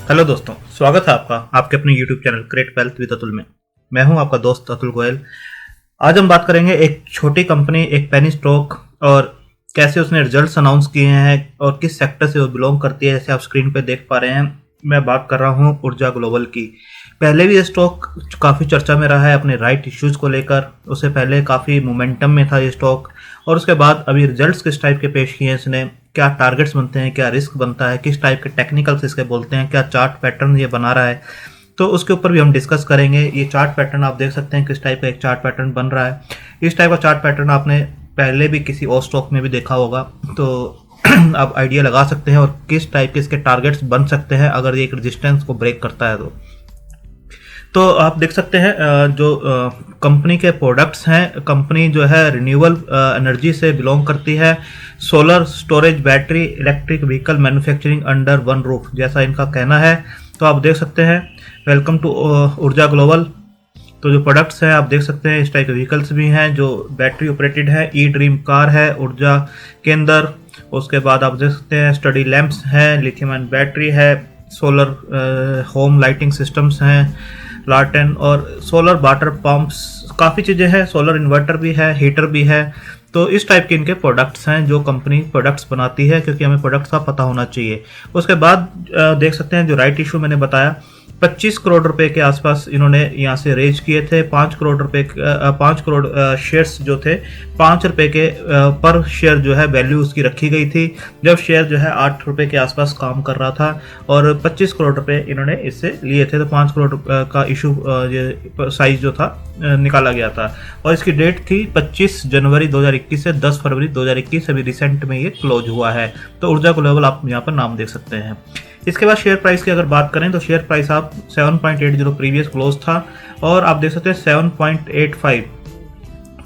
Hello दोस्तों, स्वागत है आपका आपके अपने YouTube channel create wealth with Atul में। मैं हूं आपका दोस्त अतुल गोयल। आज हम बात करेंगे एक छोटी कंपनी, एक पेनी स्टॉक, और कैसे उसने रिजल्ट्स अनाउंस किए हैं और किस सेक्टर से वो बिलोंग करती है। जैसे आप स्क्रीन पे देख पा रहे हैं, मैं बात कर रहा हूं ऊर्जा ग्लोबल की। पहले भी ये स्टॉक काफ़ी चर्चा में रहा है अपने राइट इश्यूज को लेकर। उससे पहले काफ़ी मोमेंटम में था ये स्टॉक, और उसके बाद अभी रिजल्ट्स किस टाइप के पेश किए हैं इसने, क्या टारगेट्स बनते हैं, क्या रिस्क बनता है, किस टाइप के टेक्निकल्स इसके बोलते हैं, क्या चार्ट पैटर्न ये बना रहा है, तो उसके ऊपर भी हम डिस्कस करेंगे। ये चार्ट पैटर्न आप देख सकते हैं किस टाइप का एक चार्ट पैटर्न बन रहा है। इस टाइप का चार्ट पैटर्न आपने पहले भी किसी और स्टॉक में भी देखा होगा, तो आप आइडिया लगा सकते हैं और किस टाइप के इसके टारगेट्स बन सकते हैं अगर ये एक रेजिस्टेंस को ब्रेक करता है तो आप देख सकते हैं जो कंपनी के प्रोडक्ट्स हैं। कंपनी जो है रिन्यूएबल एनर्जी से बिलोंग करती है। Solar storage, battery, electric vehicle manufacturing under one roof, जैसा इनका कहना है। तो आप देख सकते हैं, वेलकम टू ऊर्जा ग्लोबल। तो जो प्रोडक्ट्स हैं आप देख सकते हैं, इस टाइप के व्हीकल्स भी हैं जो बैटरी ऑपरेटेड है। ई ड्रीम कार है ऊर्जा के अंदर। उसके बाद आप देख सकते हैं स्टडी लैंप्स हैं, लिथियम आयन बैटरी है, सोलर होम लाइटिंग सिस्टम्स हैं, लार्टेन और सोलर वाटर पंप्स, काफ़ी चीज़ें हैं। सोलर इन्वर्टर भी है, हीटर भी है। तो इस टाइप के इनके प्रोडक्ट्स हैं जो कंपनी प्रोडक्ट्स बनाती है, क्योंकि हमें प्रोडक्ट्स का पता होना चाहिए। उसके बाद देख सकते हैं जो राइट इशू मैंने बताया, 25 करोड़ रुपए के आसपास इन्होंने यहाँ से रेज किए थे। 5 करोड़ शेयर्स जो थे, 5 रुपए के पर शेयर जो है वैल्यू उसकी रखी गई थी, जब शेयर जो है 8 रुपए के आसपास काम कर रहा था, और 25 करोड़ रुपए इन्होंने इससे लिए थे। तो 5 करोड़ का इशू साइज जो था निकाला गया था, और इसकी डेट थी 25 जनवरी 2021 से 10 फरवरी 2021। अभी रिसेंट में ये क्लोज हुआ है। तो ऊर्जा ग्लोबल आप यहाँ पर नाम देख सकते हैं। इसके बाद शेयर प्राइस की अगर बात करें तो शेयर प्राइस आप 7.80 प्रीवियस क्लोज था, और आप देख सकते हैं 7.85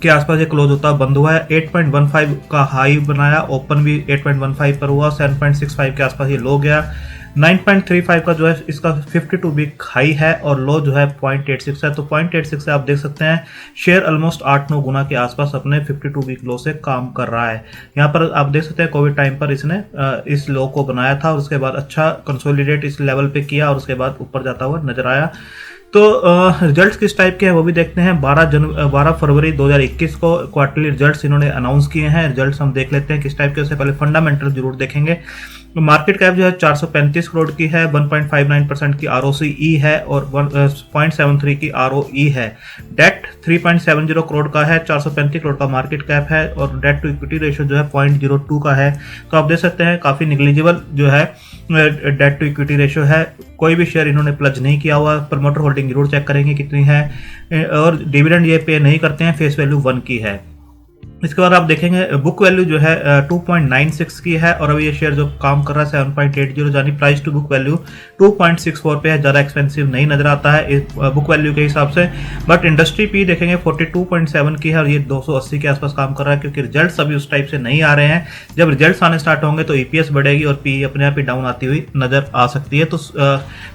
के आसपास ये क्लोज होता बंद हुआ है। 8.15 का हाई बनाया, ओपन भी 8.15 पर हुआ। 7.65 के आसपास ये लो गया। 9.35 का जो है इसका 52 वीक हाई है, और लो जो है 0.86 है। तो 0.86 से आप देख सकते हैं शेयर ऑलमोस्ट 8-9 गुना के आसपास अपने 52 वीक लो से काम कर रहा है। यहाँ पर आप देख सकते हैं कोविड टाइम पर इसने इस लो को बनाया था, और उसके बाद अच्छा कंसोलिडेट इस लेवल पे किया, और उसके बाद ऊपर जाता हुआ नजर आया। तो रिजल्ट्स किस टाइप के हैं वो भी देखते हैं। 12 फरवरी 2021 को क्वार्टरली रिजल्ट्स इन्होंने अनाउंस किए हैं। रिजल्ट्स हम देख लेते हैं किस टाइप के। उससे पहले फंडामेंटल जरूर देखेंगे। मार्केट कैप जो है 435 करोड़ की है, 1.59% की ROCE है, और 0.73 की ROE है। डेट 3.70 करोड़ का है, 435 करोड़ का मार्केट कैप है, और डेट टू इक्विटी रेशियो जो है 0.02 का है। तो आप देख सकते हैं काफ़ी निग्लिजिबल जो है डेट टू इक्विटी रेशियो है। कोई भी शेयर इन्होंने प्लज नहीं किया हुआ। प्रमोटर होल्डिंग जरूर चेक करेंगे कितनी है, और डिविडेंड ये पे नहीं करते हैं। फेस वैल्यू 1 की है। इसके बाद आप देखेंगे बुक वैल्यू जो है 2.96 की है, और अभी ये शेयर जो काम कर रहा है 7.80, यानी प्राइस टू बुक वैल्यू 2.64 पे है। ज़्यादा एक्सपेंसिव नहीं नजर आता है इस बुक वैल्यू के हिसाब से। बट इंडस्ट्री पी देखेंगे 42.7 की है, और ये 280 के आसपास काम कर रहा है, क्योंकि रिजल्ट्स अभी उस टाइप से नहीं आ रहे हैं। जब रिजल्ट्स आने स्टार्ट होंगे तो EPS बढ़ेगी और पी अपने आप ही डाउन आती हुई नजर आ सकती है। तो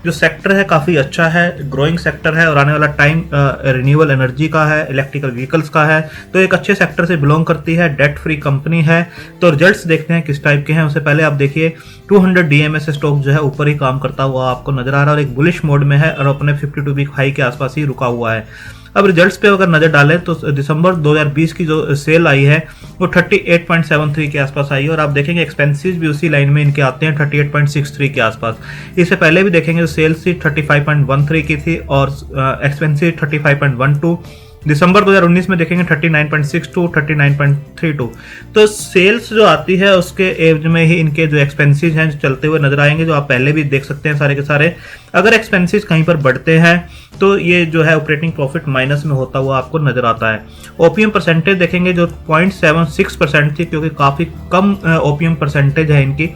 जो सेक्टर है काफ़ी अच्छा है, ग्रोइंग सेक्टर है, और आने वाला टाइम रिन्यूएबल एनर्जी का है, इलेक्ट्रिकल व्हीकल्स का है। तो एक अच्छे सेक्टर से बिलोंग करती है, डेट फ्री कंपनी है। तो रिजल्ट्स देखते हैं किस टाइप के हैं। उससे पहले आप देखिए 200 DMA स्टॉक जो है ऊपर ही काम करता हुआ आपको नजर आ रहा है, और एक बुलिश मोड में है, और अपने 52 वीक हाई के आसपास ही रुका हुआ है। अब रिजल्ट्स पे अगर नजर डालें तो दिसंबर 2020 की जो सेल आई है वो 38.73 के आसपास आई है, और आप देखेंगे एक्सपेंसेस भी उसी लाइन में इनके आते हैं 38.63 के आसपास। इससे पहले भी देखेंगे तो सेल्स थी 35.13 की थी, और एक्सपेंसेस 35.12। दिसंबर 2019 में देखेंगे 39.62, 39.32। तो सेल्स जो आती है उसके एवज में ही इनके जो एक्सपेंसेस हैं चलते हुए नजर आएंगे, जो आप पहले भी देख सकते हैं सारे के सारे। अगर एक्सपेंसेस कहीं पर बढ़ते हैं तो ये जो है ऑपरेटिंग प्रॉफिट माइनस में होता हुआ आपको नजर आता है। ओपीएम परसेंटेज देखेंगे जो 0.76% थी, क्योंकि काफ़ी कम ओपीएम परसेंटेज है इनकी,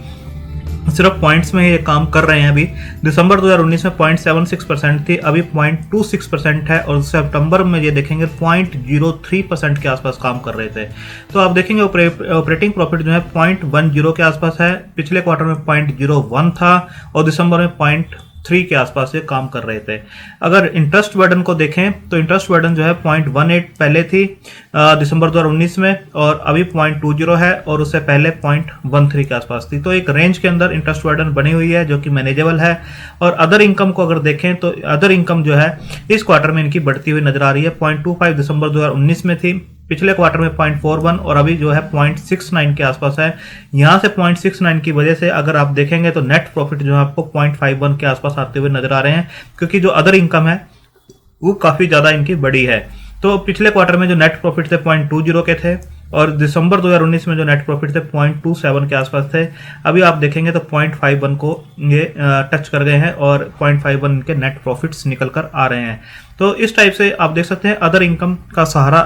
सिर्फ पॉइंट्स में ये काम कर रहे हैं। अभी दिसंबर 2019 में 0.76% थी, अभी 0.26% है, और सितंबर में ये देखेंगे 0.03% के आसपास काम कर रहे थे। तो आप देखेंगे ऑपरेटिंग प्रॉफिट जो है 0.10 के आसपास है। पिछले क्वार्टर में 0.01 था, और दिसंबर में 3 के आसपास ये काम कर रहे थे। अगर इंटरेस्ट बर्डन को देखें तो इंटरेस्ट बर्डन जो है 0.18 पहले थी दिसंबर 2019 में, और अभी 0.20 है, और उससे पहले 0.13 के आसपास थी। तो एक रेंज के अंदर इंटरेस्ट बर्डन बनी हुई है जो कि मैनेजेबल है। और अदर इनकम को अगर देखें तो अदर इनकम जो है इस क्वार्टर में इनकी बढ़ती हुई नजर आ रही है। 0.25 दिसंबर 2019 में थी, पिछले क्वार्टर में 0.41, और अभी जो है 0.69 के आसपास है। यहां से 0.69 की वजह से अगर आप देखेंगे तो नेट प्रॉफिट जो है आपको 0.51 के आसपास आते हुए नजर आ रहे हैं, क्योंकि जो अदर इनकम है वो काफी ज्यादा इनकी बड़ी है। तो पिछले क्वार्टर में जो नेट प्रॉफिट थे 0.20 के थे, और दिसंबर 2019 में जो नेट प्रॉफिट थे 0.27 के आसपास थे। अभी आप देखेंगे तो 0.51 को ये टच कर गए हैं, और 0.51 के नेट प्रॉफिट्स निकल कर आ रहे हैं। तो इस टाइप से आप देख सकते हैं अदर इनकम का सहारा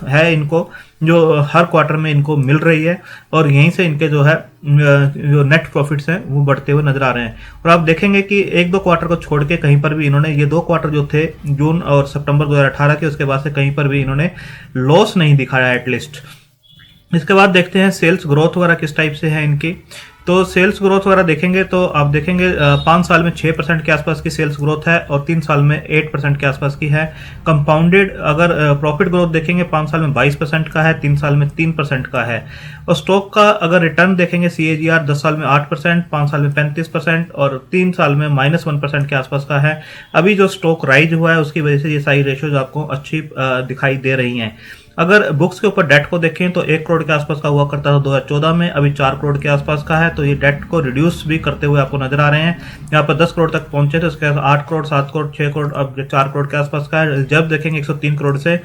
है इनको, जो हर क्वार्टर में इनको मिल रही है, और यहीं से इनके जो है जो नेट प्रॉफिट्स हैं वो बढ़ते हुए नजर आ रहे हैं। और आप देखेंगे कि 1-2 क्वार्टर को छोड़ के कहीं पर भी इन्होंने, ये 2 क्वार्टर जो थे जून और सितंबर 2018 के, उसके बाद से कहीं पर भी इन्होंने लॉस नहीं दिखाया एटलीस्ट। इसके बाद देखते हैं सेल्स ग्रोथ वगैरह किस टाइप से है इनकी। तो सेल्स ग्रोथ वगैरह देखेंगे तो आप देखेंगे 5 साल में 6% के आसपास की सेल्स ग्रोथ है, और 3 साल में 8% के आसपास की है। कंपाउंडेड अगर प्रॉफिट ग्रोथ देखेंगे 5 साल में 22% का है, 3 साल में 3% का है। और स्टॉक का अगर रिटर्न देखेंगे CAGR 10 साल में 8%, 5 साल में 35%, और 3 साल में -1% के आसपास का है। अभी जो स्टॉक राइज हुआ है उसकी वजह से ये सारी रेशियोज आपको अच्छी दिखाई दे रही हैं। अगर बुक्स के ऊपर डेट को देखें तो 1 करोड़ के आसपास का हुआ करता था 2014 में, अभी 4 करोड़ के आसपास का है। तो ये डेट को रिड्यूस भी करते हुए आपको नजर आ रहे हैं। यहाँ पर 10 करोड़ तक पहुंचे थे, उसके बाद 8 करोड़, 7 करोड़, 6 करोड़, अब 4 करोड़ के आसपास का है। जब देखेंगे 103 करोड़ से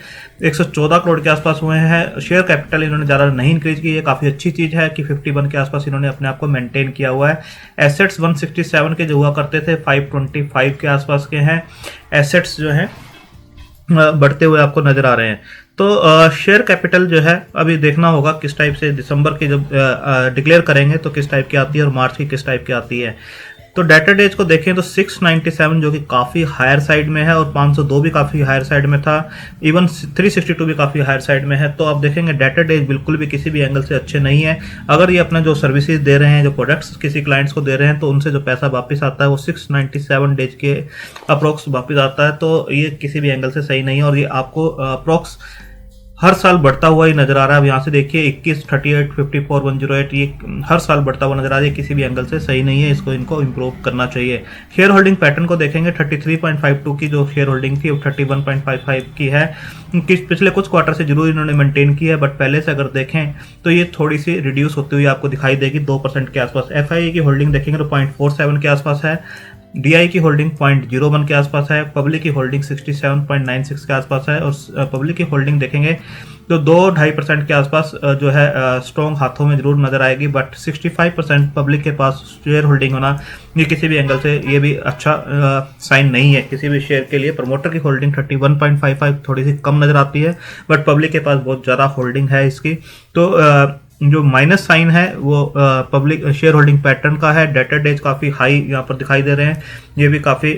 114 करोड़ के आसपास हुए हैं। शेयर कैपिटल इन्होंने ज़्यादा नहीं इंक्रीज की, ये काफ़ी अच्छी चीज़ है कि 51 के आसपास इन्होंने अपने आप को मेंटेन किया हुआ है। एसेट्स 167 के जो हुआ करते थे 525 के आसपास के हैं। एसेट्स जो हैं बढ़ते हुए आपको नजर आ रहे हैं। तो शेयर कैपिटल जो है अभी देखना होगा किस टाइप से दिसंबर की जब डिक्लेयर करेंगे तो किस टाइप की आती है, और मार्च की किस टाइप की आती है। तो डेटर डेज को देखें तो 697 जो कि काफ़ी हायर साइड में है, और 502 भी काफ़ी हायर साइड में था, इवन 362 भी काफ़ी हायर साइड में है। तो आप देखेंगे डेटर डेज बिल्कुल भी किसी भी एंगल से अच्छे नहीं है। अगर ये अपना जो सर्विसेज दे रहे हैं, जो प्रोडक्ट्स किसी क्लाइंट्स को दे रहे हैं, तो उनसे जो पैसा वापस आता है वो 697 डेज के अप्रोक्स वापस आता है। तो ये किसी भी एंगल से सही नहीं है, और ये आपको अप्रोक्स हर साल बढ़ता हुआ ही नजर आ रहा है। अब यहाँ से देखिए 21, 38, 54, 108 ये हर साल बढ़ता हुआ नजर आ रहा है। किसी भी एंगल से सही नहीं है, इसको इनको इम्प्रूव करना चाहिए। शेयर होल्डिंग पैटर्न को देखेंगे 33.52 की जो शेयर होल्डिंग थी अब 31.55 की है। पिछले कुछ क्वार्टर से जरूर इन्होंने मेंटेन की है, बट पहले से अगर देखें तो ये थोड़ी सी रिड्यूस होती हुई आपको दिखाई देगी 2% के आसपास। FII की होल्डिंग देखेंगे तो 0.47 के आसपास है। DI की होल्डिंग 0.01 के आसपास है। पब्लिक की होल्डिंग 67.96 के आसपास है, और पब्लिक की होल्डिंग देखेंगे तो 2-2.5% के आसपास जो है स्ट्रॉन्ग हाथों में जरूर नजर आएगी, बट 65% पब्लिक के पास शेयर होल्डिंग होना ये किसी भी एंगल से ये भी अच्छा साइन नहीं है किसी भी शेयर के लिए। प्रमोटर की होल्डिंग 31.55 थोड़ी सी कम नजर आती है, बट पब्लिक के पास बहुत ज़्यादा होल्डिंग है इसकी। तो जो माइनस साइन है वो पब्लिक शेयर होल्डिंग पैटर्न का है। डेटर डेज काफ़ी हाई यहाँ पर दिखाई दे रहे हैं, ये भी काफ़ी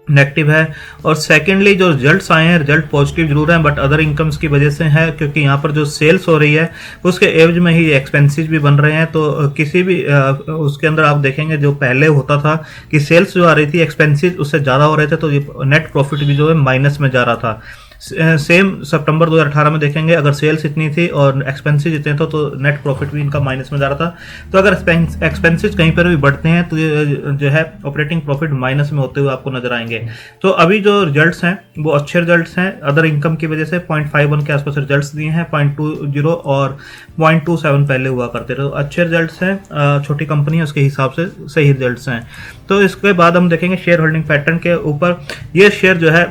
नेगेटिव है। और सेकेंडली जो रिजल्ट्स आए हैं रिजल्ट पॉजिटिव जरूर हैं, बट अदर इनकम्स की वजह से है, क्योंकि यहाँ पर जो सेल्स हो रही है उसके एवज में ही एक्सपेंसेस भी बन रहे हैं। तो किसी भी उसके अंदर आप देखेंगे जो पहले होता था कि सेल्स जो आ रही थी एक्सपेंसेस उससे ज़्यादा हो रहे थे, तो ये नेट प्रॉफिट भी जो है माइनस में जा रहा था। सेम सितंबर 2018 में देखेंगे अगर सेल्स इतनी थी और एक्सपेंसेस इतने थे तो नेट प्रॉफिट भी इनका माइनस में जा रहा था। तो अगर एक्सपेंसेस कहीं पर भी बढ़ते हैं तो जो है ऑपरेटिंग प्रॉफिट माइनस में होते हुए आपको नजर आएंगे। तो अभी जो रिजल्ट्स हैं वो अच्छे रिजल्ट्स हैं। अदर इनकम की वजह से 0.51 के आसपास रिजल्ट्स दिए हैं, 0.20 और 0.27 पहले हुआ करते थे। तो अच्छे रिजल्ट्स हैं, छोटी कंपनी है उसके हिसाब से सही रिजल्ट्स हैं। तो इसके बाद हम देखेंगे शेयर होल्डिंग पैटर्न के ऊपर। ये शेयर जो है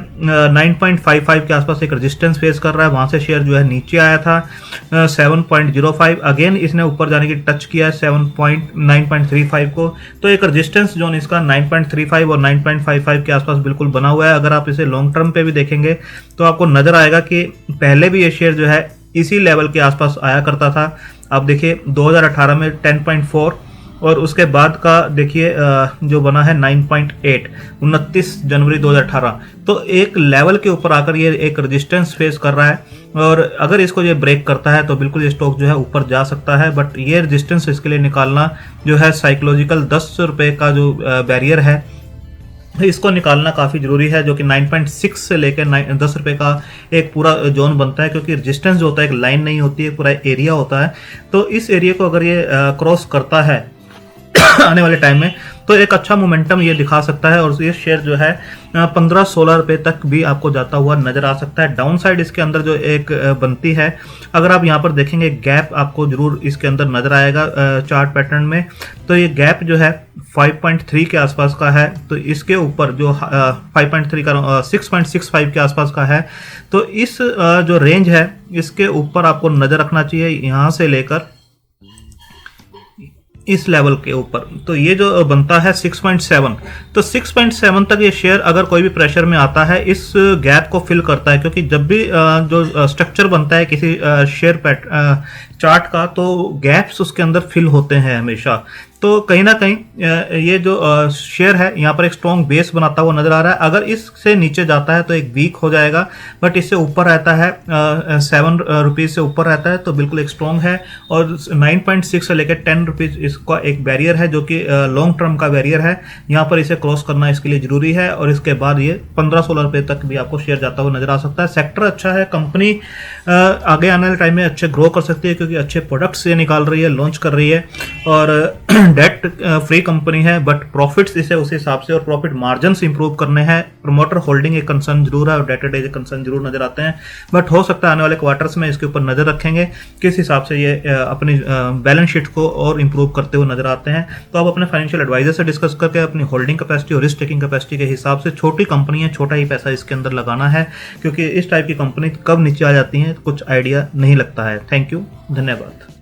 9.55 के आसपास एक रेजिस्टेंस फेस कर रहा है, वहां से शेयर जो है नीचे आया था 7.05, अगेन इसने ऊपर जाने की टच किया 9.35 को। तो एक रेजिस्टेंस जोन इसका 9.35 और 9.55 के आसपास बिल्कुल बना हुआ है। अगर आप इसे लॉन्ग टर्म पे भी देखेंगे तो आपको नजर आएगा कि पहले भी ये शेयर जो है इसी लेवल के आसपास आया करता था। आप देखिए 2018 में 10.4 और उसके बाद का देखिए जो बना है 9.8 29 जनवरी 2018। तो एक लेवल के ऊपर आकर ये एक रेजिस्टेंस फेस कर रहा है, और अगर इसको ये ब्रेक करता है तो बिल्कुल ये स्टॉक जो है ऊपर जा सकता है। बट ये रेजिस्टेंस इसके लिए निकालना जो है साइकोलॉजिकल 10 रुपये का जो बैरियर है इसको निकालना काफ़ी ज़रूरी है, जो कि 9.6 से लेकर 10 रुपये का एक पूरा जोन बनता है, क्योंकि रेजिस्टेंस जो होता है एक लाइन नहीं होती है, पूरा एरिया होता है। तो इस एरिया को अगर ये क्रॉस करता है आने वाले टाइम में, तो एक अच्छा मोमेंटम ये दिखा सकता है और ये शेयर जो है 15-16 रुपये तक भी आपको जाता हुआ नजर आ सकता है। डाउन साइड इसके अंदर जो एक बनती है, अगर आप यहाँ पर देखेंगे गैप आपको जरूर इसके अंदर नजर आएगा चार्ट पैटर्न में। तो ये गैप जो है 5.3 के आसपास का है, तो इसके ऊपर जो 5.3 का 6.65 के आसपास का है, तो इस जो रेंज है इसके ऊपर आपको नजर रखना चाहिए, यहाँ से लेकर इस लेवल के ऊपर। तो ये जो बनता है 6.7, तो 6.7 तक ये शेयर अगर कोई भी प्रेशर में आता है इस गैप को फिल करता है, क्योंकि जब भी जो स्ट्रक्चर बनता है किसी शेयर चार्ट का, तो गैप्स उसके अंदर फिल होते हैं हमेशा। तो कहीं ना कहीं ये जो शेयर है यहाँ पर एक स्ट्रॉन्ग बेस बनाता हुआ नजर आ रहा है। अगर इससे नीचे जाता है तो एक वीक हो जाएगा, बट इससे ऊपर रहता है 7 रुपीज़ से ऊपर रहता है तो बिल्कुल एक स्ट्रॉन्ग है। और 9.6 से लेकर 10 रुपीज़ इसका एक बैरियर है, जो कि लॉन्ग टर्म का बैरियर है। यहाँ पर इसे क्रॉस करना इसके लिए जरूरी है, और इसके बाद ये 15-16 रुपये तक भी आपको शेयर जाता हुआ नजर आ सकता है। सेक्टर अच्छा है, कंपनी आगे आने वाले टाइम में अच्छे ग्रो कर सकती है, क्योंकि अच्छे प्रोडक्ट्स ये निकाल रही है, लॉन्च कर रही है, और डेट फ्री कंपनी है। बट प्रॉफिट्स इसे उस हिसाब से और प्रॉफिट मार्जिन्स इंप्रूव करने हैं। प्रमोटर होल्डिंग एक कंसर्न जरूर है और डेट डे कंसर्न जरूर नजर आते हैं, बट हो सकता है आने वाले क्वार्टर्स में इसके ऊपर नजर रखेंगे किस हिसाब से ये अपनी बैलेंस शीट को और इंप्रूव करते हुए नजर आते हैं। तो आप अपने फाइनेंशियल एडवाइजर से डिस्कस करके अपनी होल्डिंग कैपेसिटी और रिस्क टेकिंग कैपेसिटी के हिसाब से, छोटी कंपनी है, छोटा ही पैसा इसके अंदर लगाना है, क्योंकि इस टाइप की कंपनी कब नीचे आ जाती है कुछ आइडिया नहीं लगता है। थैंक यू, धन्यवाद।